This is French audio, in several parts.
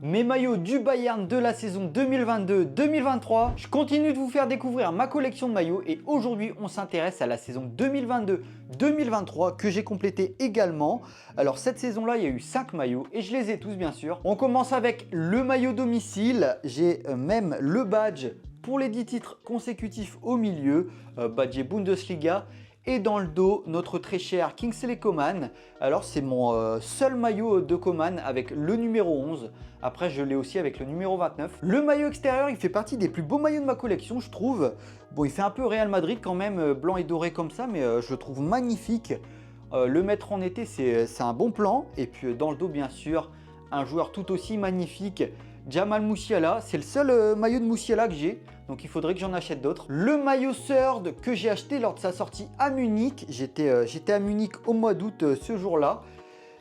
Mes maillots du Bayern de la saison 2022-2023. Je continue de vous faire découvrir ma collection de maillots et aujourd'hui on s'intéresse à la saison 2022-2023 que j'ai complétée également. Alors cette saison-là, il y a eu 5 maillots et je les ai tous bien sûr. On commence avec le maillot domicile. J'ai même le badge pour les 10 titres consécutifs au milieu, badge Bundesliga. Et dans le dos, notre très cher Kingsley Coman. Alors c'est mon seul maillot de Coman avec le numéro 11. Après je l'ai aussi avec le numéro 29. Le maillot extérieur, il fait partie des plus beaux maillots de ma collection, je trouve. Bon, il fait un peu Real Madrid quand même, blanc et doré comme ça, mais je le trouve magnifique. Le mettre en été, c'est un bon plan. Et puis dans le dos, bien sûr, un joueur tout aussi magnifique, Jamal Musiala. C'est le seul maillot de Musiala que j'ai, donc il faudrait que j'en achète d'autres. Le maillot Third que j'ai acheté lors de sa sortie à Munich. J'étais à Munich au mois d'août ce jour-là.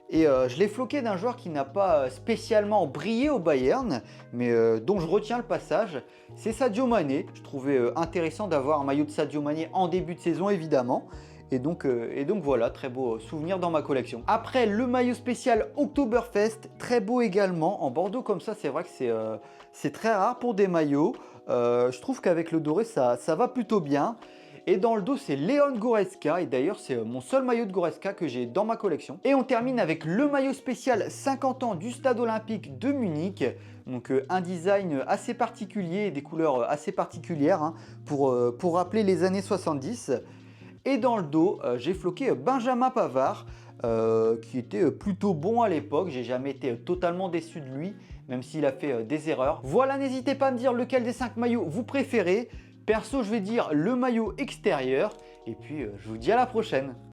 Et je l'ai floqué d'un joueur qui n'a pas spécialement brillé au Bayern, mais dont je retiens le passage. C'est Sadio Mané. Je trouvais intéressant d'avoir un maillot de Sadio Mané en début de saison, évidemment. Et donc voilà, très beau souvenir dans ma collection. Après, le maillot spécial Oktoberfest, très beau également. En bordeaux comme ça, c'est vrai que c'est très rare pour des maillots. Je trouve qu'avec le doré, ça va plutôt bien. Et dans le dos, c'est Leon Goretzka. Et d'ailleurs, c'est mon seul maillot de Goretzka que j'ai dans ma collection. Et on termine avec le maillot spécial 50 ans du Stade Olympique de Munich. Donc un design assez particulier et des couleurs assez particulières hein, pour rappeler les années 70. Et dans le dos, j'ai floqué Benjamin Pavard, qui était plutôt bon à l'époque. J'ai jamais été totalement déçu de lui, même s'il a fait des erreurs. Voilà, n'hésitez pas à me dire lequel des 5 maillots vous préférez. Perso, je vais dire le maillot extérieur. Et puis, je vous dis à la prochaine.